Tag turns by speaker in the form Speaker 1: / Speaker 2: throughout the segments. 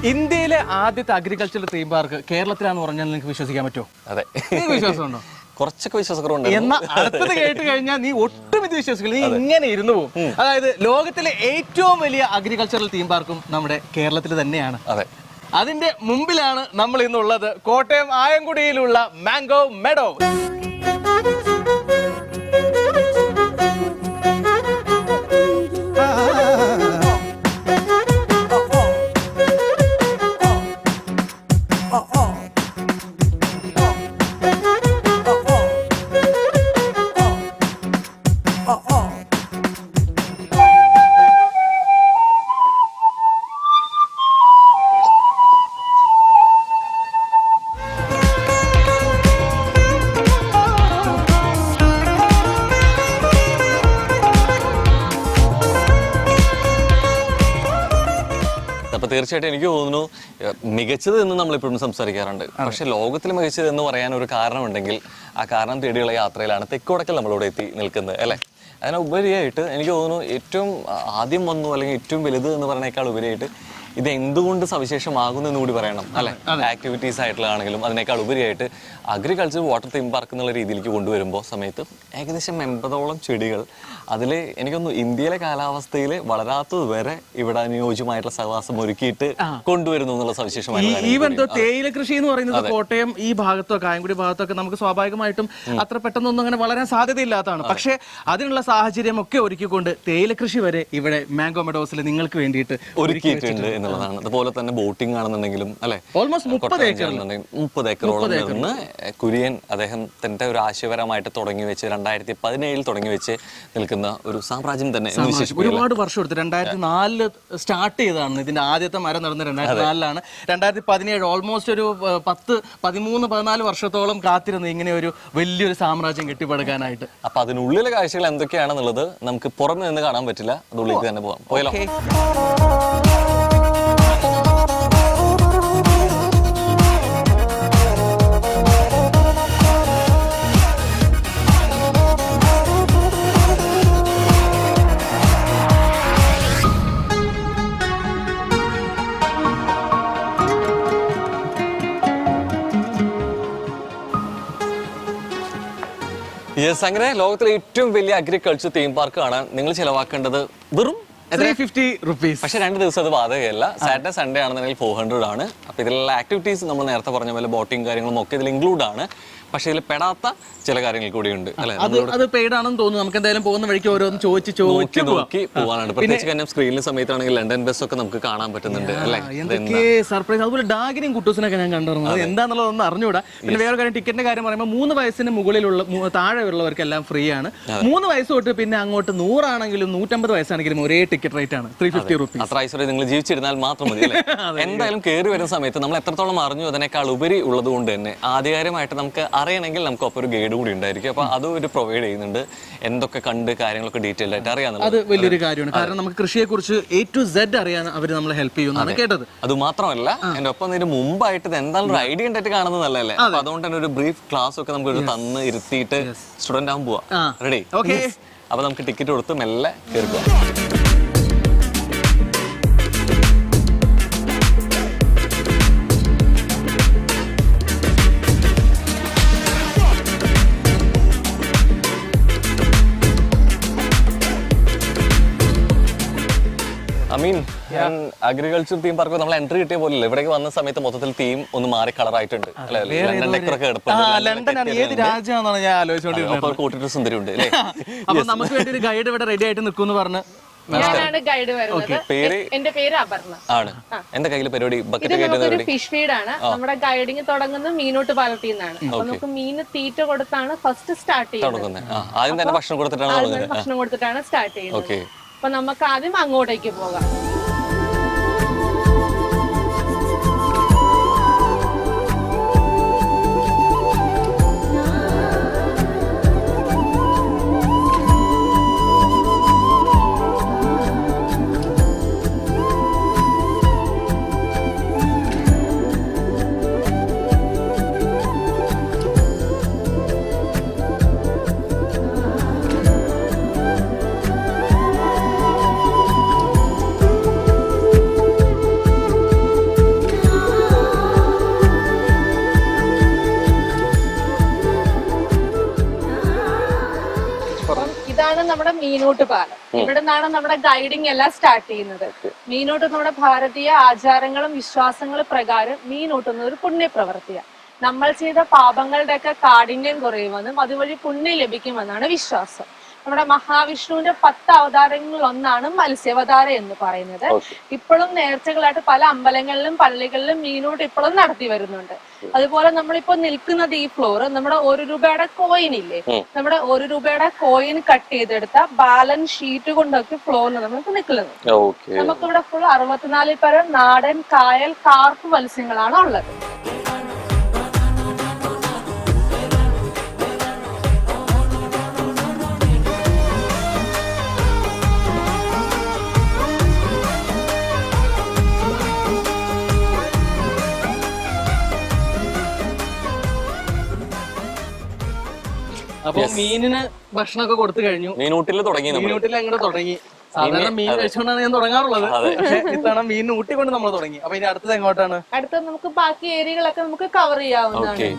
Speaker 1: ഇന്ത്യയിലെ ആദ്യത്തെ agricultural theme park കേരളത്തിലാന്ന് പറഞ്ഞാൽ നിങ്ങൾക്ക് വിശ്വസിക്കാൻ പറ്റുമോ?
Speaker 2: അതെ,
Speaker 1: വിശ്വാസമുണ്ടോ?
Speaker 2: കുറച്ചൊക്കെ വിശ്വാസക്കുറവുണ്ട്.
Speaker 1: എന്നാൽ അടുത്തത് കേട്ട് കഴിഞ്ഞാൽ നീ ഒട്ടും ഇത് വിശ്വസിക്കില്ല, നീ ഇങ്ങനെ ഇരുന്നു പോകും. അതായത് ലോകത്തിലെ ഏറ്റവും വലിയ അഗ്രികൾച്ചറൽ തീം പാർക്കും നമ്മുടെ കേരളത്തിൽ തന്നെയാണ്.
Speaker 2: അതെ,
Speaker 1: അതിന്റെ മുമ്പിലാണ് നമ്മൾ ഇന്നുള്ളത്, കോട്ടയം ആയങ്കുടിയിലുള്ള മാംഗോ മെഡോ.
Speaker 2: അപ്പൊ തീർച്ചയായിട്ടും എനിക്ക് തോന്നുന്നു മികച്ചത് എന്ന് നമ്മളിപ്പോഴും സംസാരിക്കാറുണ്ട്. പക്ഷെ ലോകത്തിൽ മികച്ചത് എന്ന് പറയാൻ ഒരു കാരണമുണ്ടെങ്കിൽ ആ കാരണം തേടിയുള്ള യാത്രയിലാണ് തെക്കുവടക്കൽ നമ്മളിവിടെ എത്തി നിൽക്കുന്നത്, അല്ലേ? അതിനുപരിയായിട്ട് എനിക്ക് തോന്നുന്നു ഏറ്റവും ആദ്യം വന്നു അല്ലെങ്കിൽ ഏറ്റവും വലുത് എന്ന് പറയുന്നേക്കാൾ ഉപരിയായിട്ട് ഇത് എന്തുകൊണ്ട് സവിശേഷമാകുന്നു എന്ന് കൂടി പറയണം, അല്ലെ? ആക്ടിവിറ്റീസ് ആയിട്ടുള്ളതാണെങ്കിലും അതിനേക്കാൾ ഉപരിയായിട്ട് അഗ്രികൾച്ചർ വാട്ടർ തീം പാർക്ക് എന്നുള്ള രീതിയിലേക്ക് കൊണ്ടുവരുമ്പോൾ സമയത്ത് ഏകദേശം 80ഓളം ചെടികൾ അതിൽ എനിക്കൊന്നു ഇന്ത്യയിലെ കാലാവസ്ഥയിൽ വളരാത്തത് വരെ ഇവിടെ അനുയോജ്യമായിട്ടുള്ള സഹവാസം ഒരുക്കിയിട്ട് കൊണ്ടുവരുന്നു എന്നുള്ള സവിശേഷമായ
Speaker 1: ഈവൻ തേയില കൃഷി എന്ന് പറയുന്നത് കോട്ടയം ഈ ഭാഗത്തോ കായംകുടി ഭാഗത്തൊക്കെ നമുക്ക് സ്വാഭാവികമായിട്ടും അത്ര പെട്ടെന്നൊന്നും അങ്ങനെ വളരാൻ സാധ്യതയില്ലാത്തതാണ്. പക്ഷേ അതിനുള്ള സാഹചര്യം ഒക്കെ ഒരുക്കിക്കൊണ്ട് തേയില കൃഷി വരെ ഇവിടെ മാംഗോ മെഡോസിൽ നിങ്ങൾക്ക് വേണ്ടിയിട്ട്
Speaker 2: ഒരുക്കിയിട്ടുണ്ട് എന്നുള്ളതാണ്. അതുപോലെ തന്നെ ബോട്ടിംഗ് ആണെന്നുണ്ടെങ്കിലും, അല്ലെ,
Speaker 1: ഓൾമോസ്റ്റ്
Speaker 2: 30 ഏക്കറോളം നിന്ന് കുര്യൻ അദ്ദേഹത്തിന്റെ ഒരു ആശയപരമായിട്ട് തുടങ്ങി വെച്ച് 2017 തുടങ്ങി വെച്ച് നിൽക്കുന്ന ഒരു സാമ്രാജ്യം തന്നെ.
Speaker 1: ഒരുപാട് വർഷം എടുത്തു. 2004 സ്റ്റാർട്ട് ചെയ്തതാണ്. ഇതിന്റെ ആദ്യത്തെ മരം നടന്നത് 2004 2017 ഓൾമോസ്റ്റ് ഒരു 13-14 വർഷത്തോളം കാത്തിരുന്നു ഇങ്ങനെ ഒരു വലിയൊരു സാമ്രാജ്യം കെട്ടിപ്പടുക്കാനായിട്ട്.
Speaker 2: അപ്പൊ അതിനുള്ളിലെ കാഴ്ചകൾ എന്തൊക്കെയാണെന്നുള്ളത് നമുക്ക് പുറമെ നിന്ന് കാണാൻ പറ്റില്ല, അതുള്ളിലേക്ക് തന്നെ പോകാം. പോയല്ലോ. യെസ്, അങ്ങനെ ലോകത്തിലെ ഏറ്റവും വലിയ അഗ്രികൾച്ചർ തീം പാർക്ക് കാണാൻ നിങ്ങൾ ചിലവാക്കേണ്ടത് വെറും
Speaker 1: 350 rupees.
Speaker 2: പക്ഷെ 2 ദിവസം അത് ബാധകമല്ല. സാറ്റർഡേ സൺഡേ ആണെന്നുണ്ടെങ്കിൽ 400 ആണ്. അപ്പൊ ഇതിലുള്ള ആക്ടിവിറ്റീസ് നമ്മൾ നേരത്തെ പറഞ്ഞ പോലെ ബോട്ടിംഗ് കാര്യങ്ങളും ഒക്കെ ഇതിൽ ഇൻക്ലൂഡ് ആണ്. പക്ഷെ ഇതിൽ പെടാത്ത ചില കാര്യങ്ങൾ കൂടി ഉണ്ട്, അല്ലെ?
Speaker 1: അത് പെയ്ഡ് ആണെന്ന് തോന്നുന്നു. നമുക്ക് എന്തായാലും പോകുന്ന വഴിക്ക് ഓരോന്ന് ചോദിച്ച്
Speaker 2: നോക്കി പോകാനാണ്. പ്രത്യേകിച്ച് കാരണം സ്ക്രീനിൽ സമയത്താണെങ്കിൽ ലണ്ടൻ ബസ് ഒക്കെ നമുക്ക് കാണാൻ പറ്റുന്നുണ്ട്, അല്ലെ?
Speaker 1: എന്തൊക്കെ സർപ്രൈസ്. അതുപോലെ ഡാഗിനെയും കുട്ടൂസിനൊക്കെ ഞാൻ കണ്ടിരുന്നു. അത് എന്താണെന്നുള്ളതൊന്നും അറിഞ്ഞൂടാ. പിന്നെ വേറെ കാര്യം, ടിക്കറ്റിന്റെ കാര്യം പറയുമ്പോൾ 3 വയസ്സിന് മുകളിലുള്ള താഴെ ഉള്ളവർക്കെല്ലാം ഫ്രീ ആണ്. 3 വയസ്സ് തൊട്ട് പിന്നെ അങ്ങോട്ട് 100 ആണെങ്കിലും 150 വയസ്സാണെങ്കിലും ഒരേ ടിക്കറ്റ് റേറ്റ് ആണ്, 350 rupees.
Speaker 2: അത്ര ഐശ്വര്യം നിങ്ങൾ ജീവിച്ചിരുന്നാൽ മാത്രം മതി, അല്ലേ? എന്തായാലും കയറി വരുന്ന സമയത്ത് നമ്മൾ എത്രത്തോളം അറിഞ്ഞു അതിനേക്കാൾ ഉപരി ഉള്ളത് കൊണ്ട് തന്നെ ആധികാരികമായിട്ട് നമുക്ക് അറിയണമെങ്കിൽ നമുക്ക് ഒപ്പം ഒരു ഗൈഡ് കൂടി ഉണ്ടായിരിക്കും. അപ്പൊ അതും ഒരു പ്രൊവൈഡ് ചെയ്യുന്നുണ്ട്. എന്തൊക്കെ കണ്ട് കാര്യങ്ങളൊക്കെ ഡീറ്റെയിൽഡ് ആയിട്ട് അറിയാം.
Speaker 1: അത് വലിയൊരു കാര്യമാണ്. കാരണം നമുക്ക് കൃഷിയെ കുറിച്ച് A to Z അറിയാൻ അവർ നമ്മളെ ഹെൽപ്പ് ചെയ്യുന്നതാണ് കേട്ടത്.
Speaker 2: അത് മാത്രമല്ല എന്റെ ഒപ്പം ഇതിന് മുമ്പായിട്ട് എന്തായാലും ഒരു ഐഡിയ ഉണ്ടായിട്ട് കാണുന്നത് നല്ലല്ലേ? അപ്പൊ അതുകൊണ്ട് തന്നെ ഒരു ബ്രീഫ് ക്ലാസ് ഒക്കെ നമുക്ക് തന്ന് ഇരുത്തിയിട്ട് സ്റ്റുഡന്റ് ആകാൻ പോവാ. റെഡി? അപ്പൊ നമുക്ക് ടിക്കറ്റ് കൊടുത്ത് മെല്ലെ കയറി പോവാം. ഞാൻ അഗ്രികൾച്ചർ തീം പാർക്ക് നമ്മൾ എൻട്രി കിട്ടിയ പോലെ ഇവിടേക്ക് വന്ന സമയത്ത് മൊത്തത്തിൽ തീം ഒന്ന് മാറി കളറായിട്ടുണ്ട്.
Speaker 1: ലണ്ടൻ ഏത് രാജ്യമാണെന്നാണ് ഞാൻ ആലോചിച്ചുകൊണ്ടിരുന്നത്.
Speaker 2: സുന്ദരിയുണ്ട്, അല്ലേ?
Speaker 1: അപ്പൊ നമുക്ക് വേണ്ടി ഒരു ഗൈഡ് ഇവിടെ റെഡി ആയിട്ട് നിൽക്കുമെന്ന് പറഞ്ഞ്
Speaker 3: ഗൈഡ് വരുന്നത്. എന്റെ പേര് അപർണ ആണ്.
Speaker 2: എന്റെ കയ്യില് പരിപാടി
Speaker 3: ഒരു ഫിഷ് ഫീഡ് ആണ്. നമ്മുടെ ഗൈഡിങ് തുടങ്ങുന്നത് മീനോട്ട് പാലത്തിൽ നിന്നാണ്. അപ്പൊ നമുക്ക് മീന് തീറ്റ കൊടുത്താണ് ഫസ്റ്റ് സ്റ്റാർട്ട് ചെയ്യുന്നത്.
Speaker 2: ആദ്യം തന്നെ ഭക്ഷണം
Speaker 3: കൊടുത്തിട്ടാണ് സ്റ്റാർട്ട് ചെയ്യുന്നത്. അപ്പൊ നമുക്ക് ആദ്യം അങ്ങോട്ടേക്ക് പോകാം. നമ്മുടെ മീനൂട്ട് പാലം. ഇവിടെ നിന്നാണ് നമ്മുടെ ഗൈഡിങ് എല്ലാം സ്റ്റാർട്ട് ചെയ്യുന്നത്. മീനൂട്ട് നമ്മുടെ ഭാരതീയ ആചാരങ്ങളും വിശ്വാസങ്ങളും പ്രകാരം മീനൂട്ടുന്ന ഒരു പുണ്യപ്രവൃത്തിയാണ്. നമ്മൾ ചെയ്ത പാപങ്ങളുടെയൊക്കെ കാഠിന്യം കുറയുമെന്നും അതുവഴി പുണ്യം ലഭിക്കുമെന്നാണ് വിശ്വാസം. നമ്മുടെ മഹാവിഷ്ണുവിന്റെ 10 അവതാരങ്ങളിൽ ഒന്നാണ് മത്സ്യാവതാരം എന്ന് പറയുന്നത്. ഇപ്പോഴും നേർച്ചകളായിട്ട് പല അമ്പലങ്ങളിലും പള്ളികളിലും മീനൂട്ട് ഇപ്പോഴും നടത്തി വരുന്നുണ്ട്. അതുപോലെ നമ്മളിപ്പോ നിൽക്കുന്നത് ഈ ഫ്ലോർ നമ്മുടെ 1 രൂപയുടെ കോയിൻ ഇല്ലേ, നമ്മുടെ 1 രൂപയുടെ കോയിൻ കട്ട് ചെയ്തെടുത്ത ബാലൻസ് ഷീറ്റ് കൊണ്ടൊക്കെ ഫ്ലോറിൽ നമുക്ക് നിൽക്കുന്നത്. നമുക്കിവിടെ ഫുൾ 64 പരം നാടൻ കായൽ കാർപ്പ് മത്സ്യങ്ങളാണ് ഉള്ളത്.
Speaker 1: അപ്പൊ മീനിന് ഭക്ഷണമൊക്കെ കൊടുത്തു കഴിഞ്ഞു.
Speaker 2: മീനൂട്ടിൽ തുടങ്ങി.
Speaker 1: മീനൂട്ടിൽ അങ്ങോട്ട് തുടങ്ങി. സാധാരണ മീൻ കഴിച്ചുകൊണ്ടാണ് ഞാൻ തുടങ്ങാറുള്ളത്. പക്ഷെ ഇത്തവണ മീൻ ഊട്ടിക്കൊണ്ട് നമ്മൾ തുടങ്ങി. അപ്പൊ ഇനി അടുത്തത് എങ്ങോട്ടാണ്?
Speaker 3: അടുത്തത് നമുക്ക് ബാക്കി ഏരിയകളൊക്കെ നമുക്ക് കവർ ചെയ്യാവുന്നതാണ്.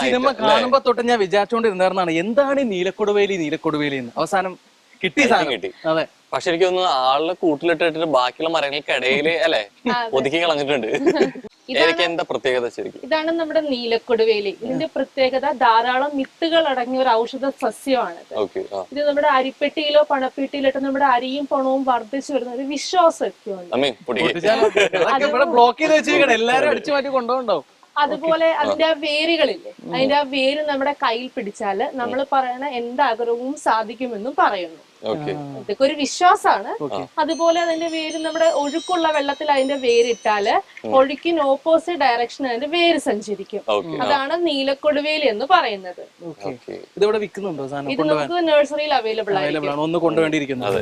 Speaker 1: സിനിമ കാണുമ്പോ തൊട്ട് ഞാൻ വിചാരിച്ചുകൊണ്ടിരുന്നാണ് എന്താണ് ഈ നീലക്കൊടുവേലി എന്ന്. അവസാനം കിട്ടി. അതെ,
Speaker 2: പക്ഷെ എനിക്ക് തോന്നുന്നു ആളുടെ കൂട്ടിലിട്ടിട്ട് ബാക്കിയുള്ള മരങ്ങൾക്കിടയില് അല്ലെ ഒതുക്കി കളഞ്ഞിട്ടുണ്ട്. എന്താ പ്രത്യേകത ശരിക്കും?
Speaker 3: ഇതാണ് നമ്മുടെ നീലക്കൊടുവേലി. ഇതിന്റെ പ്രത്യേകത ധാരാളം വിത്തുകൾ അടങ്ങിയ ഒരു ഔഷധ സസ്യമാണ്. ഇത് നമ്മുടെ അരിപ്പെട്ടിയിലോ പണപ്പെട്ടിയിലോ ഇട്ട് നമ്മുടെ അരിയും പണവും വർദ്ധിച്ചു വരുന്ന ഒരു വിശ്വാസമൊക്കെയുണ്ട്.
Speaker 1: ബ്ലോക്ക് ചെയ്ത് വെച്ചിരിക്കണം, എല്ലാരും അടിച്ചു മാറ്റി കൊണ്ടുപോകുന്നുണ്ടാവും.
Speaker 3: അതുപോലെ അതിന്റെ ആ വേരുകളില്ലേ, അതിന്റെ ആ വേര് നമ്മുടെ കയ്യിൽ പിടിച്ചാല് നമ്മൾ പറയണ എന്താഗ്രഹവും സാധിക്കുമെന്നും പറയുന്നു. ഇതൊക്കെ ഒരു വിശ്വാസമാണ്. അതുപോലെ അതിന്റെ വേര് നമ്മുടെ ഒഴുക്കുള്ള വെള്ളത്തിൽ അതിന്റെ വേരിട്ടാല് ഒഴുക്കിന് ഓപ്പോസിറ്റ് ഡയറക്ഷൻ അതിന്റെ വേര് സഞ്ചരിക്കും. അതാണ് നീലക്കൊടുവേലി എന്ന് പറയുന്നത്.
Speaker 1: ഇതിവിടെ വിൽക്കുന്നുണ്ടോ?
Speaker 3: ഇത് നമുക്ക് നഴ്സറിയിൽ അവൈലബിൾ ആണ്.
Speaker 1: ഒന്ന് കൊണ്ടുവേണ്ടിയിരിക്കുന്നത്.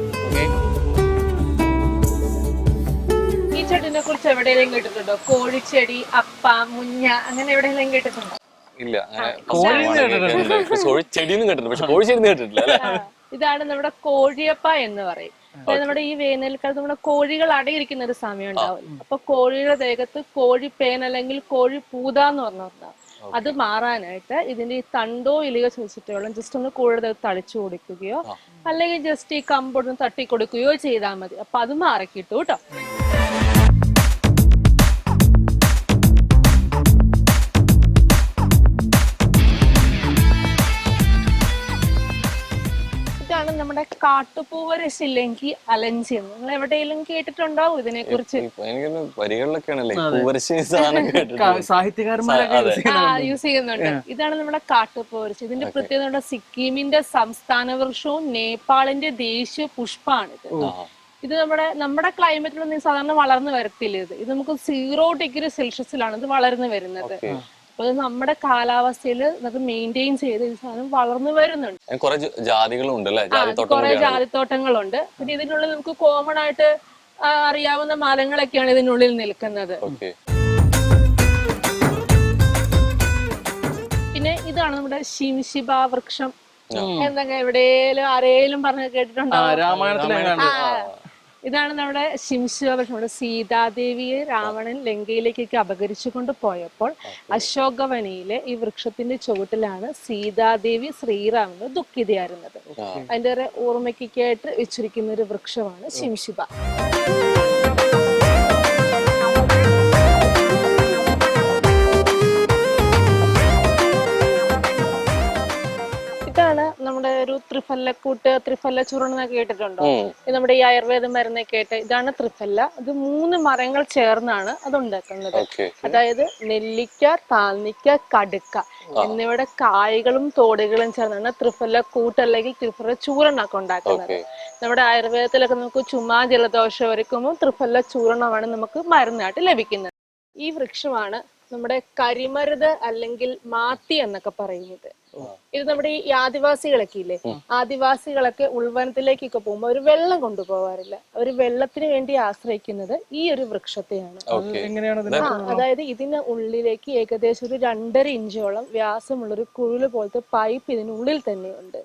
Speaker 3: ഈ ചെടിനെ കുറിച്ച് എവിടെയെങ്കിലും കേട്ടിട്ടുണ്ടോ? കോഴിച്ചെടി, അപ്പ, മുഞ്ഞ, അങ്ങനെ എവിടെയെങ്കിലും കേട്ടിട്ടുണ്ടോ?
Speaker 2: ഇല്ല, കേട്ടിട്ടില്ല.
Speaker 3: ഇതാണ് നമ്മുടെ കോഴിയപ്പ എന്ന് പറയും. നമ്മുടെ ഈ വേനൽക്കാലത്ത് നമ്മുടെ കോഴികൾ അടയിരിക്കുന്ന ഒരു സമയം ഉണ്ടാവും. അപ്പൊ കോഴിയുടെ ദേഹത്ത് കോഴിപ്പേൻ അല്ലെങ്കിൽ കോഴി പൂത എന്ന് പറഞ്ഞാൽ അത് മാറാനായിട്ട് ഇതിന്റെ ഈ തണ്ടോ ഇലയോ ചോദിച്ചിട്ട് ജസ്റ്റ് ഒന്ന് കോഴിയുടെ ദേഹത്ത് തളിച്ചു കൊടുക്കുകയോ അല്ലെങ്കിൽ ജസ്റ്റ് ഈ കമ്പൊന്ന് തട്ടി കൊടുക്കുകയോ ചെയ്താൽ മതി. അപ്പൊ അത് മാറിക്കിട്ടു കേട്ടോ. നമ്മുടെ കാട്ടുപൂവരശില്ലെങ്കിൽ അലഞ്ചി. നിങ്ങൾ എവിടെയെങ്കിലും കേട്ടിട്ടുണ്ടാവും ഇതിനെ കുറിച്ച്? യൂസ് ചെയ്യുന്നുണ്ട്. ഇതാണ് നമ്മുടെ കാട്ടുപൂവരശി. ഇതിന്റെ പ്രത്യേകത സിക്കിമിന്റെ സംസ്ഥാന വൃക്ഷവും നേപ്പാളിന്റെ ദേശീയ പുഷ്പമാണിത്. ഇത് നമ്മുടെ ക്ലൈമറ്റിലൊന്നും സാധാരണ വളർന്നു വരത്തില്ല. ഇത് നമുക്ക് 0 ഡിഗ്രി സെൽഷ്യസിലാണ് ഇത് വളർന്നു വരുന്നത്. അപ്പൊ നമ്മുടെ കാലാവസ്ഥയിൽ നമുക്ക് മെയിൻറ്റെയിൻ ചെയ്ത് ഈ സാധനം വളർന്നു വരുന്നുണ്ട്.
Speaker 2: കുറെ
Speaker 3: ജാതിത്തോട്ടങ്ങളുണ്ട്. പിന്നെ ഇതിനുള്ളിൽ നമുക്ക് കോമൺ ആയിട്ട് അറിയാവുന്ന മരങ്ങളൊക്കെയാണ് ഇതിനുള്ളിൽ നിൽക്കുന്നത്. പിന്നെ ഇതാണ് നമ്മുടെ ശിംശിബ വൃക്ഷം. എന്തൊക്കെ എവിടെയും ആരേലും പറഞ്ഞു കേട്ടിട്ടുണ്ടോ? ഇതാണ് നമ്മുടെ ശിംശിവൃക്ഷം. സീതാദേവിയെ രാവണൻ ലങ്കയിലേക്കൊക്കെ അപഹരിച്ചു കൊണ്ട് പോയപ്പോൾ അശോകവനിയിലെ ഈ വൃക്ഷത്തിന്റെ ചുവട്ടിലാണ് സീതാദേവി ശ്രീരാമന് ദുഃഖിതയായിരുന്നത്. അതിന്റെ ഓർമ്മയ്ക്കായിട്ട് വെച്ചിരിക്കുന്ന ഒരു വൃക്ഷമാണ് ശിംശിബ. നമ്മുടെ ഒരു ത്രിഫല്ലക്കൂട്ട്, ത്രിഫല്ല ചൂർണം എന്നൊക്കെ കേട്ടിട്ടുണ്ടോ? നമ്മുടെ ഈ ആയുർവേദ മരുന്നൊക്കെ കേട്ട് ഇതാണ് ത്രിഫല്ല. ഇത് 3 മരങ്ങൾ ചേർന്നാണ് അത് ഉണ്ടാക്കുന്നത്. അതായത് നെല്ലിക്ക, താന്നിക്ക, കടുക്ക എന്നിവയുടെ കായ്കളും തോടുകളും ചേർന്നാണ് ത്രിഫല്ല കൂട്ട് അല്ലെങ്കിൽ ത്രിഫല്ല ചൂർണ്ണമൊക്കെ ഉണ്ടാക്കുന്നത്. നമ്മുടെ ആയുർവേദത്തിലൊക്കെ നമുക്ക് ചുമ ജലദോഷം വരയ്ക്കുമ്പോൾ ത്രിഫല്ല ചൂർണമാണ് നമുക്ക് മരുന്നായിട്ട് ലഭിക്കുന്നത്. ഈ വൃക്ഷമാണ് നമ്മുടെ കരിമരുത് അല്ലെങ്കിൽ മാത്തി എന്നൊക്കെ പറയുന്നത്. ഇത് നമ്മുടെ ഈ ആദിവാസികളൊക്കെ ഇല്ലേ, ആദിവാസികളൊക്കെ ഉൾവനത്തിലേക്കൊക്കെ പോകുമ്പോൾ അവർ വെള്ളം കൊണ്ടുപോകാറില്ല. അവർ വെള്ളത്തിന് വേണ്ടി ആശ്രയിക്കുന്നത് ഈ ഒരു വൃക്ഷത്തെയാണ്.
Speaker 1: എങ്ങനെയാണ്
Speaker 3: അതായത് ഇതിന് ഉള്ളിലേക്ക് ഏകദേശം ഒരു 2.5 ഇഞ്ചോളം വ്യാസമുള്ളൊരു കുഴല് പോലത്തെ പൈപ്പ് ഇതിനുള്ളിൽ തന്നെയുണ്ട്,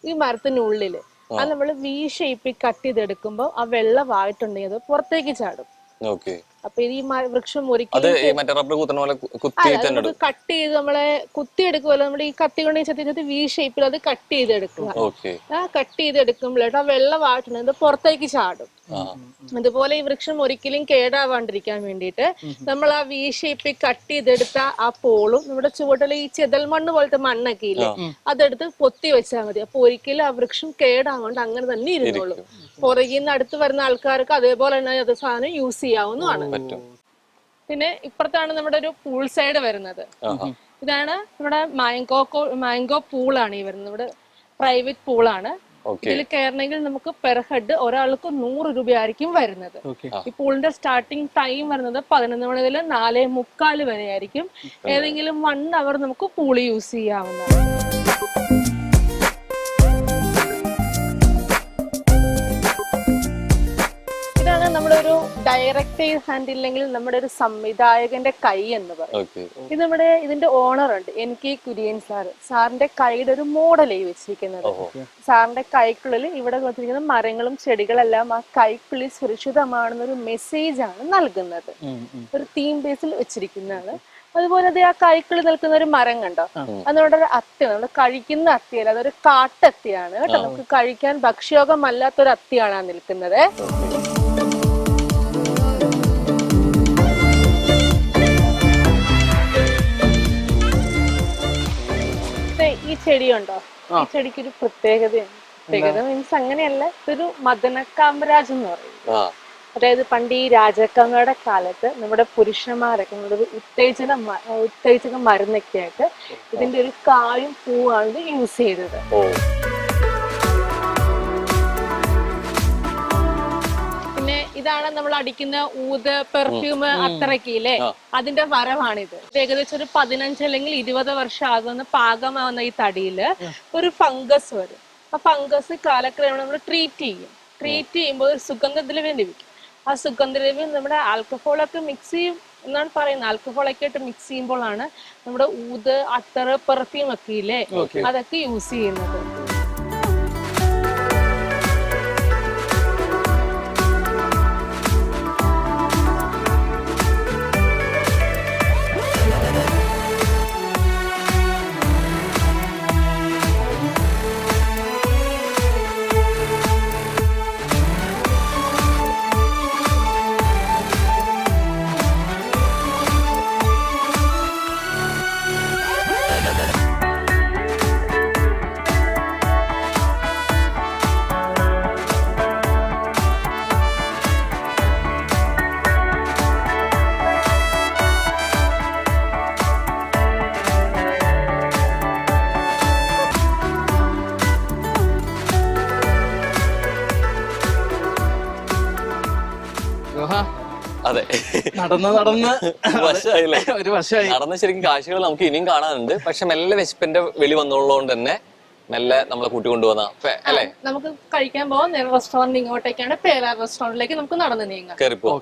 Speaker 3: ഈ മരത്തിനുള്ളില്. അത് നമ്മൾ വി ഷേപ്പിൽ കട്ട് ചെയ്തെടുക്കുമ്പോൾ ആ വെള്ളമായിട്ടുണ്ടെങ്കിൽ അത് പുറത്തേക്ക് ചാടും. അപ്പൊ ഈ വൃക്ഷം ഒരിക്കലും കട്ട് ചെയ്ത് നമ്മളെ കുത്തിയെടുക്കുമല്ലോ, നമ്മുടെ ഈ കത്തി കൊണ്ട് ചെത്തി വി ഷേപ്പിൽ അത് കട്ട് ചെയ്തെടുക്കുക. ആ കട്ട് ചെയ്തെടുക്കുമ്പോഴായിട്ട് ആ വെള്ളമായിട്ടുണ്ടെങ്കിൽ പുറത്തേക്ക് ചാടും. അതുപോലെ ഈ വൃക്ഷം ഒരിക്കലും കേടാവാണ്ടിരിക്കാൻ വേണ്ടിയിട്ട് നമ്മൾ ആ വി ഷേപ്പിൽ കട്ട് ചെയ്തെടുത്ത ആ പോളും നമ്മുടെ ചുവട്ടിൽ ഈ ചെതൽ മണ്ണ് പോലത്തെ മണ്ണൊക്കെ ഇല്ലേ, അതെടുത്ത് പൊത്തി വെച്ചാൽ മതി. അപ്പൊ ഒരിക്കലും ആ വൃക്ഷം കേടാവാണ്ട് അങ്ങനെ തന്നെ ഇരുന്നോളൂ. പുറകിൽ നിന്ന് അടുത്ത് വരുന്ന ആൾക്കാർക്ക് അതേപോലെ തന്നെ അത് സാധനം യൂസ് ചെയ്യാവുന്നതാണ്. പിന്നെ ഇപ്പുറത്താണ് നമ്മുടെ ഒരു പൂൾ സൈഡ് വരുന്നത്. ഇതാണ് നമ്മുടെ മാംഗോ പൂളാണ് ഈ വരുന്നത്. ഇവിടെ പ്രൈവറ്റ് പൂളാണ്. ഇതിൽ കയറണമെങ്കിൽ നമുക്ക് പെർ ഹെഡ് ഒരാൾക്ക് 100 രൂപയായിരിക്കും വരുന്നത്. ഈ പൂളിന്റെ സ്റ്റാർട്ടിംഗ് ടൈം വരുന്നത് 11 മണി മുതൽ 4:45 വരെ ആയിരിക്കും. ഏതെങ്കിലും 1 അവർ നമുക്ക് പൂള് യൂസ് ചെയ്യാവുന്നതാണ്. ഇതാണ് നമ്മുടെ ഒരു ഡയറക്ടേഴ്സ് ഹാൻഡ് ഇല്ലെങ്കിൽ നമ്മുടെ ഒരു സംവിധായകന്റെ കൈ എന്ന് പറയും. ഇത് നമ്മുടെ ഇതിന്റെ ഓണർ ഉണ്ട്, NK കുര്യൻ സാറിന്റെ കൈയുടെ ഒരു മോഡലായി വെച്ചിരിക്കുന്നത്. സാറിന്റെ കൈക്കുള്ളിൽ ഇവിടെ കൊടുത്തിരിക്കുന്ന മരങ്ങളും ചെടികളെല്ലാം ആ കൈക്കുള്ളിൽ സുരക്ഷിതമാണെന്നൊരു മെസ്സേജ് ആണ് നൽകുന്നത്. ഒരു തീം ബേസിൽ വെച്ചിരിക്കുന്നതാണ്. അതുപോലെ അത് ആ കൈക്കുള്ളിൽ നിൽക്കുന്ന ഒരു മരം കണ്ടോ, അത് നമ്മുടെ ഒരു അത്തിയാണ്. നമ്മൾ കഴിക്കുന്ന അത്തിയല്ല, അതൊരു കാട്ടത്തിയാണ് കേട്ടോ. നമുക്ക് കഴിക്കാൻ ഭക്ഷ്യോഗ്യമല്ലാത്തൊരു അത്തിയാണ് ആ നിൽക്കുന്നത്. ഈ ചെടിയുണ്ടോ, ഈ ചെടിക്ക് ഒരു പ്രത്യേകതയുണ്ട്. പ്രത്യേകത മീൻസ് അങ്ങനെയല്ല, ഇതൊരു മദനക്കാമരാജ് എന്ന് പറയും. അതായത് പണ്ട് ഈ രാജാക്കന്മാരുടെ കാലത്ത് നമ്മുടെ പുരുഷന്മാരൊക്കെ നമ്മുടെ ഉത്തേജക മരുന്നൊക്കെ ആയിട്ട് ഇതിന്റെ ഒരു കായും പൂവാണ് യൂസ് ചെയ്തത്. പിന്നെ ഇതാണ് നമ്മൾ അടിക്കുന്ന ഊത്, പെർഫ്യൂം, അത്രക്കില്ലേ, അതിന്റെ വരവാണിത്. ഏകദേശം ഒരു 15 അല്ലെങ്കിൽ 20 വർഷം ആകുന്ന പാകമാവുന്ന ഈ തടിയില് ഒരു ഫംഗസ് വരും. ആ ഫംഗസ് കാലക്രമേണ നമ്മൾ ട്രീറ്റ് ചെയ്യും. ട്രീറ്റ് ചെയ്യുമ്പോൾ ഒരു സുഗന്ധദ്രവ്യം ലഭിക്കും. ആ സുഗന്ധദ്രവ്യം നമ്മുടെ ആൽക്കഹോളൊക്കെ മിക്സ് ചെയ്യും എന്നാണ് പറയുന്നത്. ആൽക്കഹോളൊക്കെ ആയിട്ട് മിക്സ് ചെയ്യുമ്പോഴാണ് നമ്മുടെ ഊത്, അത്തർ, പെർഫ്യൂം ഒക്കെ ഇല്ലേ, അതൊക്കെ യൂസ് ചെയ്യുന്നത്.
Speaker 2: അതെ,
Speaker 1: നടന്ന്
Speaker 2: വശമായില്ലേ,
Speaker 1: ഒരു വശമായി.
Speaker 2: നടന്ന ശരിക്കും കാഴ്ചകൾ നമുക്ക് ഇനിയും കാണാനുണ്ട്. പക്ഷെ മെല്ലെ വിശപ്പിന്റെ വെളി വന്നുള്ളതുകൊണ്ട് തന്നെ മെല്ലെ നമ്മളെ കൂട്ടിക്കൊണ്ടുവന്ന അല്ലേ,
Speaker 3: നമുക്ക് കഴിക്കാൻ പോകാം. റെസ്റ്റോറന്റ് ഇങ്ങോട്ടേക്കാണ്, പേരാർ റെസ്റ്റോറന്റിലേക്ക് നമുക്ക് നടന്നു നീങ്ങാം.
Speaker 2: കയറിപ്പോ.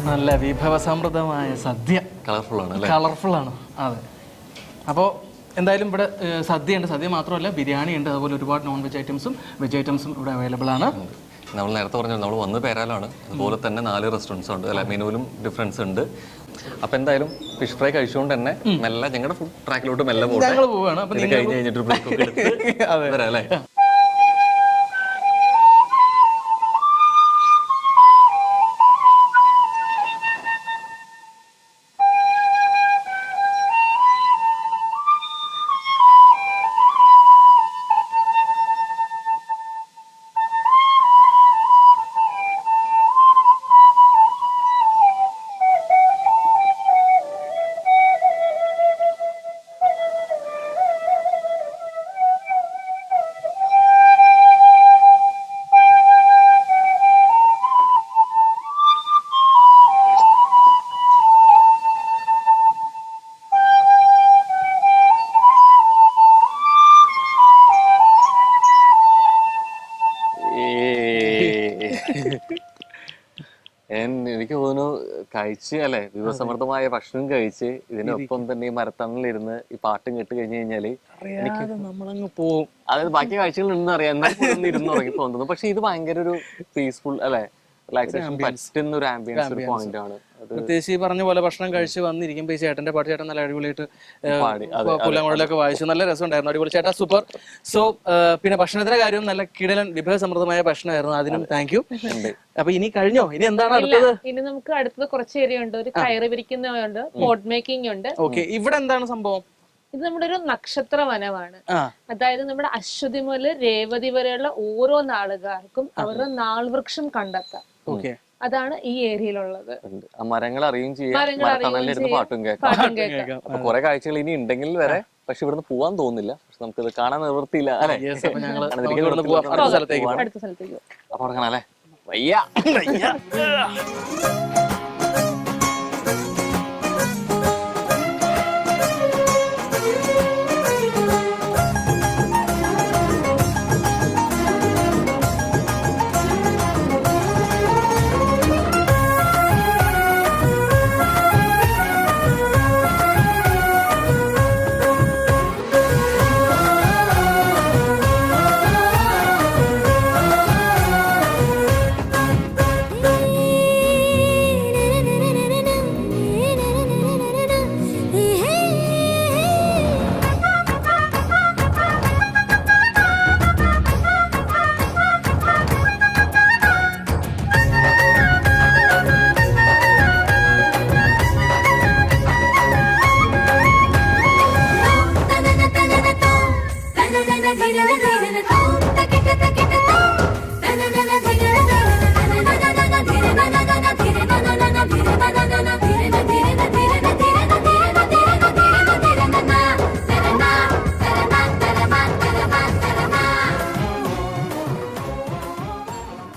Speaker 1: നല്ല വിഭവസമൃദ്ധമായ സദ്യ.
Speaker 2: കളർഫുൾ ആണ്,
Speaker 1: കളർഫുൾ ആണ്. അതെ. അപ്പോൾ എന്തായാലും ഇവിടെ സദ്യ ഉണ്ട്. സദ്യ മാത്രമല്ല, ബിരിയാണി ഉണ്ട്. അതുപോലെ ഒരുപാട് നോൺ വെജ് ഐറ്റംസും വെജ് ഐറ്റംസും ഇവിടെ അവൈലബിൾ ആണ്.
Speaker 2: നമ്മൾ നേരത്തെ പറഞ്ഞത് നമ്മൾ വന്ന് പേരാലാണ്. അതുപോലെ തന്നെ 4 റെസ്റ്റോറൻറ്റ്സ് ഉണ്ട്, അല്ലെ, മെനുവിലും ഡിഫറൻസ് ഉണ്ട്. അപ്പൊ എന്തായാലും ഫിഷ് ഫ്രൈ കഴിച്ചുകൊണ്ട് തന്നെ മെല്ലെ ഞങ്ങളുടെ ഫുഡ് ട്രാക്കിലോട്ട് മെല്ലെ
Speaker 1: പോവാണ്.
Speaker 2: കഴിഞ്ഞ് കഴിഞ്ഞിട്ട് ബ്രേക്ക് ഒക്കെ എടുത്ത് വരാം അല്ലേ. കഴിച്ച് അല്ലെ വിഭവസമൃദ്ധമായ ഭക്ഷണം കഴിച്ച് ഇതിനൊപ്പം തന്നെ ഈ മരത്തണലിരുന്ന് ഈ പാട്ടും കേട്ട് കഴിഞ്ഞു കഴിഞ്ഞാല്
Speaker 1: നമ്മളങ്ങ് പോവും.
Speaker 2: അതായത് ബാക്കി കാഴ്ചകൾ ഉണ്ടെന്ന് അറിയാം, എന്നാൽ ഇരുന്ന് ഉറങ്ങി പോകുന്നത്. പക്ഷെ ഇത് ഭയങ്കര ഒരു പീസ്ഫുൾ അല്ലെ, റിലാക്സേഷൻ പറ്റുന്ന ഒരു ആംബിയൻസ് ഒരു പോയിന്റ് ആണ്.
Speaker 1: പ്രത്യേകിച്ച് ഈ പറഞ്ഞ പോലെ ഭക്ഷണം കഴിച്ച് വന്നിരിക്കുമ്പോൾ ഈ ചേട്ടന്റെ പാട്ട് ചേട്ടൻ നല്ല അടിപൊളിയായിട്ട് പുല്ലാങ്കുഴലൊക്കെ വായിച്ചു, നല്ല രസമുണ്ടായിരുന്നു. അടിപൊളി ചേട്ടാ, സൂപ്പർ. സോ പിന്നെ ഭക്ഷണത്തിന്റെ കാര്യം നല്ല കിടലൻ വിഭവസമൃദ്ധമായ ഭക്ഷണമായിരുന്നു, അതിനും താങ്ക് യു. അപ്പൊ ഇനി കഴിഞ്ഞോ? ഇനി എന്താണ് അടുത്തത്?
Speaker 3: ഇനി നമുക്ക് അടുത്തത് കുറച്ച് ഏരിയ ഉണ്ട്, ഒരു കയറി വിരിക്കുന്നതുണ്ട്, പോട്ട് മേക്കിംഗ് ഉണ്ട്.
Speaker 1: ഓക്കെ, ഇവിടെ എന്താണ് സംഭവം?
Speaker 3: ഇത് നമ്മുടെ ഒരു നക്ഷത്ര വനമാണ്. അതായത് നമ്മുടെ അശ്വതി മുതൽ രേവതി വരെയുള്ള ഓരോ നാളുകാർക്കും അവരുടെ നാൾവൃക്ഷം കണ്ടെത്താം. അതാണ് ഈ ഏരിയയിലുള്ളത്.
Speaker 2: മരങ്ങൾ അറിയുകയും ചെയ്യാം, പാട്ടും കേൾക്കാം. അപ്പൊ കുറെ കാഴ്ചകൾ ഇനി ഉണ്ടെങ്കിൽ വരെ, പക്ഷെ ഇവിടുന്ന് പോവാൻ തോന്നുന്നില്ല. പക്ഷെ നമുക്കിത് കാണാൻ നിവൃത്തിയില്ല അല്ലെ.
Speaker 3: അടുത്ത സ്ഥലത്തേക്ക്
Speaker 2: അപ്പൊ ഉറങ്ങണം അല്ലെ, വയ്യ.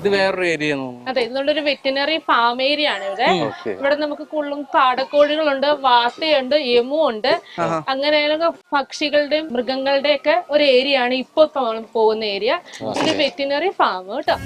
Speaker 1: ഇത് വേറൊരു ഏരിയ.
Speaker 3: അതെ, ഇതുള്ളൊരു വെറ്റിനറി ഫാം ഏരിയ ആണ് ഇവിടെ. ഇവിടെ നമുക്ക് കൂടുതലും കാടക്കോഴികളുണ്ട്, വാത്തയുണ്ട്, യമു ഉണ്ട്, അങ്ങനെ പക്ഷികളുടെയും മൃഗങ്ങളുടെയും ഒക്കെ ഒരു ഏരിയ ആണ് ഇപ്പൊ പോകുന്ന ഏരിയ. ഇത് വെറ്റിനറി ഫാം കേട്ടോ.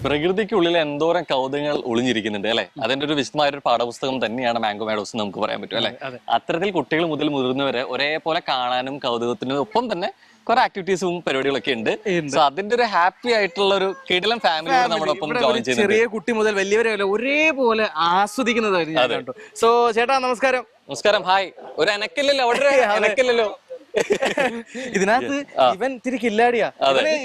Speaker 2: പ്രകൃതിക്കുള്ളിൽ എന്തോരം കൗതുകങ്ങൾ ഒളിഞ്ഞിരിക്കുന്നുണ്ട് അല്ലെ. അതിന്റെ ഒരു വിശദമായ ഒരു പാഠപുസ്തകം തന്നെയാണ് മാംഗോ മാഡോസ് എന്ന് നമുക്ക് പറയാൻ പറ്റും അല്ലെ. അത്തരത്തിൽ കുട്ടികൾ മുതൽ മുതിർന്നവരെ ഒരേപോലെ കാണാനും കൗതുകത്തിനും ഒപ്പം തന്നെ കുറെ ആക്ടിവിറ്റീസും പരിപാടികളൊക്കെ ഉണ്ട്. സോ അതിന്റെ ഒരു ഹാപ്പി ആയിട്ടുള്ള ഒരു കിടിലൻ ഫാമിലി നമ്മുടെ ഒപ്പം ജോയിൻ ചെയ്യുന്നത്.
Speaker 1: ചെറിയ കുട്ടി മുതൽ വലിയവരെ ഒരേപോലെ ആസ്വദിക്കുന്നതായിരുന്നു. സോ ചേട്ടാ നമസ്കാരം.
Speaker 2: നമസ്കാരം, ഹായ്. ഒരു അനക്കില്ലല്ലോ, അവിടെ അനക്കില്ലല്ലോ.
Speaker 1: ഇതിനകത്ത് ഇവൻ ഇത്തിരി കില്ലാടിയാ.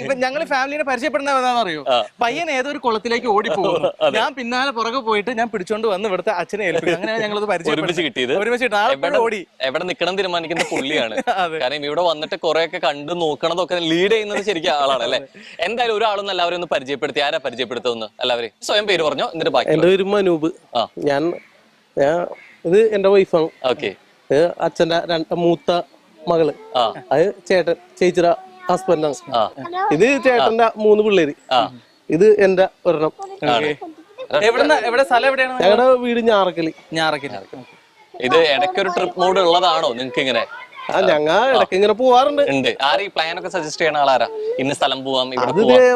Speaker 1: ഇവൻ ഞങ്ങള് ഫാമിലിനെ പരിചയപ്പെടുന്നതാണെന്ന് അറിയോ? പയ്യൻ ഏതൊരു കുളത്തിലേക്ക് ഓടിപ്പോകുന്നു, ഞാൻ പിന്നാലെ പുറകെ പോയിട്ട് ഞാൻ പിടിച്ചോണ്ട് വന്ന് ഇവിടുത്തെ അച്ഛനെ ഏൽപ്പിക്കും. അങ്ങനെ ഞങ്ങളത്
Speaker 2: പരിചയപ്പെട്ടത്.
Speaker 1: ഓടി
Speaker 2: എവിടെ നിക്കണം തീരുമാനിക്കുന്ന പുള്ളിയാണ്. കാരണം ഇവിടെ വന്നിട്ട് കുറെ ഒക്കെ കണ്ടു നോക്കണതൊക്കെ ലീഡ് ചെയ്യുന്നത് ശരിക്കും ആളാണ് അല്ലെ. എന്തായാലും ഒരാളൊന്നും എല്ലാവരും ഒന്ന് പരിചയപ്പെടുത്തി. ആരാ പരിചയപ്പെടുത്തുന്നു? എല്ലാവരും സ്വയം പേര് പറഞ്ഞോ, എന്നിട്ട് ബാക്കി.
Speaker 4: എന്റെ പേര് മനൂപ്. ഇത് എന്റെ വൈഫാണ്.
Speaker 2: ഓക്കെ.
Speaker 4: അച്ഛന്റെ മൂത്ത മകള്, അത് ചേച്ചിയുടെ ഹസ്ബൻഡാണ്. ഇത് ചേട്ടന്റെ 3 പിള്ളേര്, ഇത് എന്റെ ഒരെണ്ണം. ഞങ്ങളുടെ വീട് ഞാറക്കല്.
Speaker 2: ഇത് ഇടയ്ക്കൊരു ട്രിപ്പ് മോഡ് ഉള്ളതാണോ നിങ്ങൾക്ക് ഇങ്ങനെ?
Speaker 4: ഞങ്ങ ഇടയ്ക്ക് ഇങ്ങനെ പോവാറുണ്ട്.
Speaker 2: ആര് ഈ പ്ലാൻ ഒക്കെ സജസ്റ്റ് ചെയ്യണ ആളാരാ? ഇന്ന സ്ഥലം പോവാം,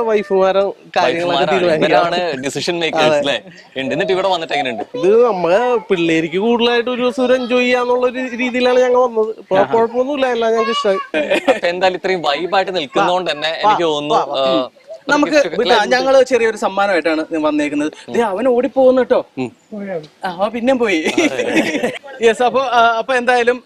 Speaker 4: വൈഫുമാരും
Speaker 2: കാര്യങ്ങളൊക്കെ ഡിസിഷൻ മേക്കേഴ്സ് അല്ലേ? എന്നിട്ട് ഇവിടെ വന്നിട്ട് എങ്ങനെയുണ്ട്?
Speaker 4: ഇത് നമ്മളെ പിള്ളേർക്ക് കൂടുതലായിട്ട് ഒരു ദിവസം എൻജോയ് ചെയ്യാന്നുള്ള ഒരു രീതിയിലാണ് ഞങ്ങൾ വന്നത്. ഇപ്പൊ കുഴപ്പമൊന്നുമില്ല, എല്ലാം ഞങ്ങൾക്ക് ഇഷ്ടമായി.
Speaker 2: എന്തായാലും ഇത്രയും വൈബായിട്ട് നിൽക്കുന്നോണ്ട് തന്നെ എനിക്ക് തോന്നുന്നു
Speaker 1: നമുക്ക് ഞങ്ങള് ചെറിയൊരു സമ്മാനമായിട്ടാണ് വന്നേക്കുന്നത്. അവൻ ഓടിപ്പോകുന്നു കേട്ടോ. പിന്നെ പോയി. യെസ്. അപ്പൊ എന്തായാലും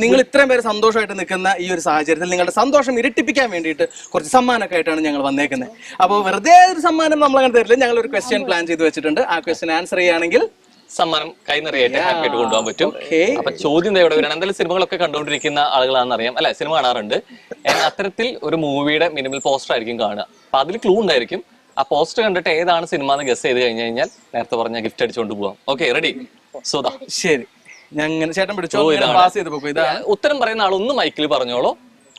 Speaker 1: നിങ്ങൾ ഇത്രയും പേര് സന്തോഷമായിട്ട് നിൽക്കുന്ന ഈ ഒരു സാഹചര്യത്തിൽ നിങ്ങളുടെ സന്തോഷം ഇരട്ടിപ്പിക്കാൻ വേണ്ടിയിട്ട് കുറച്ച് സമ്മാനമൊക്കെ ആയിട്ടാണ് ഞങ്ങൾ വന്നേക്കുന്നത്. അപ്പോൾ വെറുതെ ഒരു സമ്മാനം നമ്മൾ അങ്ങനെ തരില്ല. ഞങ്ങൾ ഒരു ക്വസ്റ്റ്യൻ പ്ലാൻ ചെയ്ത് വെച്ചിട്ടുണ്ട്. ആ ക്വസ്റ്റ്യൻ ആൻസർ ചെയ്യുകയാണെങ്കിൽ
Speaker 2: സമ്മാനം കൈ നിറയായിട്ട് ഹാപ്പി ആയിട്ട് കൊണ്ടുപോകാൻ പറ്റും. അപ്പൊ ചോദ്യം എവിടെ വരണം? എന്തായാലും സിനിമകളൊക്കെ കണ്ടുകൊണ്ടിരിക്കുന്ന ആളുകളാണെന്ന് അറിയാം അല്ലെ, സിനിമ കാണാറുണ്ട്. അത്തരത്തിൽ ഒരു മൂവിയുടെ മിനിമൽ പോസ്റ്റർ ആയിരിക്കും കാണുക. അപ്പൊ അതിൽ ക്ലൂ ഉണ്ടായിരിക്കും. ആ പോസ്റ്റർ കണ്ടിട്ട് ഏതാണ് സിനിമ എന്ന് ഗസ് ചെയ്ത് കഴിഞ്ഞു കഴിഞ്ഞാൽ നേരത്തെ പറഞ്ഞ ഗിഫ്റ്റ് അടിച്ചുകൊണ്ട് പോവാം. Okay, ready? സോദാ,
Speaker 1: ശരി. ഞാൻ ചേട്ടൻ പിടിച്ചോ, പാസ് ചെയ്ത് പോകും.
Speaker 2: ഉത്തരം പറയുന്ന ആളൊന്ന് മൈക്കിൽ പറഞ്ഞോളൂ,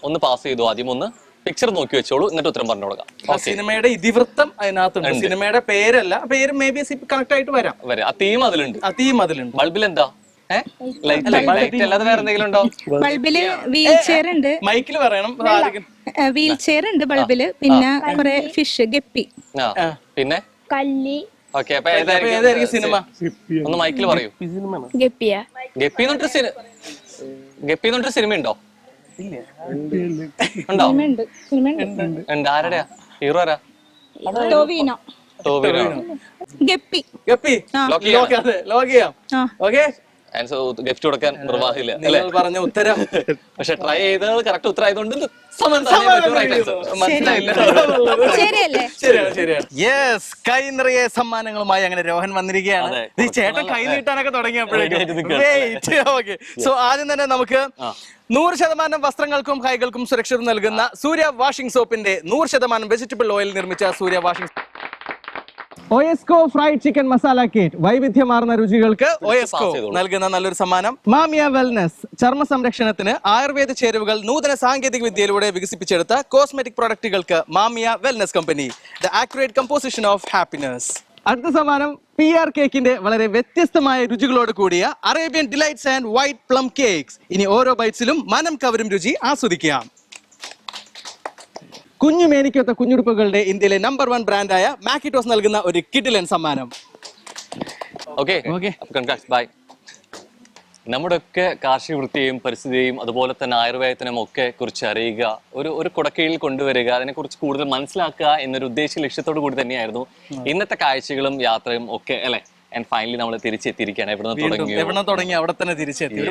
Speaker 2: ഒന്ന് പാസ് ചെയ്തു. ആദ്യം ഒന്ന് പിക്ചർ നോക്കി വെച്ചോളൂ, എന്നിട്ട് ഉത്തരം പറഞ്ഞു കൊടുക്കാം.
Speaker 1: സിനിമയുടെ ഇതിവൃത്തം അതിനകത്തുണ്ട്. സിനിമയുടെ പേരല്ല, പേര് മേ ബി കറക്റ്റ് ആയിട്ട് വരാം.
Speaker 2: ആ തീം അതിലുണ്ട്.
Speaker 1: ആ തീം അതിലുണ്ട്.
Speaker 2: ബൾബിൽ എന്താ ലൈറ്റ് അല്ലാതെ വേറെ എന്തെങ്കിലും ഉണ്ടോ?
Speaker 5: ബൾബില് വീൽ ചെയർ ഉണ്ട്,
Speaker 1: മൈക്കിൽ പറയണം.
Speaker 5: വീൽ ചെയർ ഉണ്ട് ബൾബില്. പിന്നെ കുറെ ഫിഷ്, ഗപ്പി,
Speaker 2: പിന്നെ
Speaker 5: കല്ലി.
Speaker 2: ഓക്കെ, അപ്പൊ ഏതായിരിക്കും സിനിമ? ഒന്ന് മൈക്കിൽ പറയൂ.
Speaker 5: ഗപ്പിയ
Speaker 2: ഗപ്പി എന്നൊരു സിനിമ ഉണ്ടോ? ഉണ്ടോ? ഉണ്ട്. ആരുടെയാ ഹീറോ? ആരാ?
Speaker 5: Tovino.
Speaker 2: Tovino.
Speaker 5: Guppy.
Speaker 1: Guppy lock ചെയ്യാം. ഓക്കെ,
Speaker 2: ഗിഫ്റ്റ് കൊടുക്കാൻ നിർവാഹമില്ല
Speaker 1: നിങ്ങൾ പറഞ്ഞ ഉത്തരം.
Speaker 2: പക്ഷെ ട്രൈ ചെയ്തത് കറക്റ്റ് ഉത്തരം ആയതുകൊണ്ട്
Speaker 5: ശരിയല്ലേ?
Speaker 1: ശരിയാണ്, ശരിയാണ്. യെസ്, കൈ നിറയെ സമ്മാനങ്ങളുമായി അങ്ങനെ രോഹൻ വന്നിരിക്കുകയാണ്. ഈ ചേട്ടൻ കൈ നീട്ടാനൊക്കെ തുടങ്ങിയപ്പോഴേക്കും. ഓക്കെ, സോ ആദ്യം തന്നെ നമുക്ക് 100% വസ്ത്രങ്ങൾക്കും കൈകൾക്കും സുരക്ഷ നൽകുന്ന സൂര്യ വാഷിംഗ് സോപ്പിന്റെ 100% വെജിറ്റബിൾ ഓയിൽ നിർമ്മിച്ച Surya washing Oyasco fried chicken masala kit, വൈവിധ്യമാർന്ന രുചികൾക്ക് ഒയസ്കോ നൽകുന്ന നല്ലൊരു സമ്മാനം. മാമിയ വെൽനസ്, ചർമ്മ സംരക്ഷണത്തിന് ആയുർവേദ ചേരുവകൾ നൂതന സാങ്കേതിക വിദ്യയിലൂടെ വികസിപ്പിച്ചെടുത്ത കോസ്മെറ്റിക് പ്രൊഡക്റ്റുകൾക്ക് Mamia wellness company, the accurate composition of happiness. അടുത്ത സമ്മാനം PR കേക്കിന്റെ വളരെ വ്യത്യസ്തമായ രുചികളോട് കൂടിയ Arabian delights and white plum cakes. ഇനി ഓരോ ബൈറ്റ്സിലും മനം കവരും രുചി ആസ്വദിക്കാം. കുഞ്ഞു മേനിക്കൊത്ത കുഞ്ഞുടുപ്പുകളുടെ ഇന്ത്യയിലെ നമ്പർ 1 ബ്രാൻഡായ മാക്കിറ്റോസ് നൽകുന്ന ഒരു കിഡിലൻ സമ്മാനം.
Speaker 2: ബൈ. നമ്മുടെ ഒക്കെ കാർഷിക വൃത്തിയെയും പരിസ്ഥിതിയെയും അതുപോലെ തന്നെ ആയുർവേദത്തിനും ഒക്കെ കുറിച്ച് അറിയുക, ഒരു കുടക്കീഴിൽ കൊണ്ടുവരിക, അതിനെക്കുറിച്ച് കൂടുതൽ മനസ്സിലാക്കുക എന്നൊരു ഉദ്ദേശ ലക്ഷ്യത്തോടു കൂടി തന്നെയായിരുന്നു ഇന്നത്തെ കാഴ്ചകളും യാത്രയും ഒക്കെ, അല്ലെ? ആൻഡ് ഫൈനലി നമ്മൾ തിരിച്ചെത്തിയിരിക്കുകയാണ്.
Speaker 1: എവിടെ തുടങ്ങി അവിടെ തന്നെ തിരിച്ചെത്തി.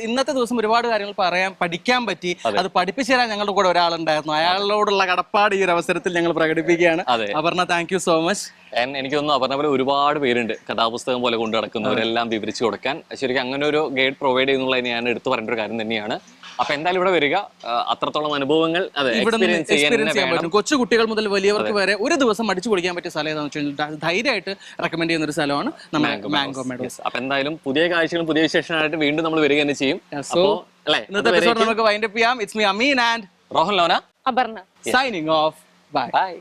Speaker 1: ഇന്നത്തെ ദിവസം ഒരുപാട് കാര്യങ്ങൾ പഠിക്കാൻ പറ്റി. അത് പഠിപ്പിച്ചു തരാൻ ഞങ്ങളുടെ കൂടെ ഒരാളുണ്ടായിരുന്നു. അയാളോടുള്ള കടപ്പാട് ഈ ഒരു അവസരത്തിൽ ഞങ്ങൾ പ്രകടിപ്പിക്കുകയാണ്. Aparna, thank you so much.
Speaker 2: എനിക്ക് തോന്നുന്നു അപർണ പോലെ ഒരുപാട് പേരുണ്ട് കഥാപുസ്തകം പോലെ കൊണ്ടു നടക്കുന്നവരെല്ലാം വിവരിച്ചു കൊടുക്കാൻ. ശരിക്കും അങ്ങനെ ഒരു ഗൈഡ് പ്രൊവൈഡ് ചെയ്യുന്നുള്ള ഞാൻ എടുത്തു പറയേണ്ട ഒരു കാര്യം തന്നെയാണ്. അപ്പൊ എന്തായാലും ഇവിടെ വരിക, അത്രത്തോളം അനുഭവങ്ങൾ എക്സ്പീരിയൻസ് ചെയ്യാൻ പറ്റും.
Speaker 1: കൊച്ചു കുട്ടികൾ മുതൽ വലിയവർക്ക് വരെ ഒരു ദിവസം അടിച്ചു പൊളിക്കാൻ പറ്റിയ സ്ഥലം ഏതാണെന്ന് വെച്ചാൽ ധൈര്യമായിട്ട് റെക്കമെൻഡ് ചെയ്യുന്ന ഒരു സ്ഥലമാണ് മാംഗോ മെഡോസ്.
Speaker 2: അപ്പൊ എന്തായാലും പുതിയ കാഴ്ചകളും പുതിയ വിശേഷങ്ങളായിട്ട് വീണ്ടും നമ്മൾ വരിക തന്നെ ചെയ്യും.
Speaker 1: ഇന്നത്തെ എപ്പിസോഡ് നമുക്ക് വൈൻഡ് അപ്പ് ചെയ്യാം. It's me Ameen and
Speaker 2: Rohan Lona,
Speaker 3: Aparna,
Speaker 1: signing off. By.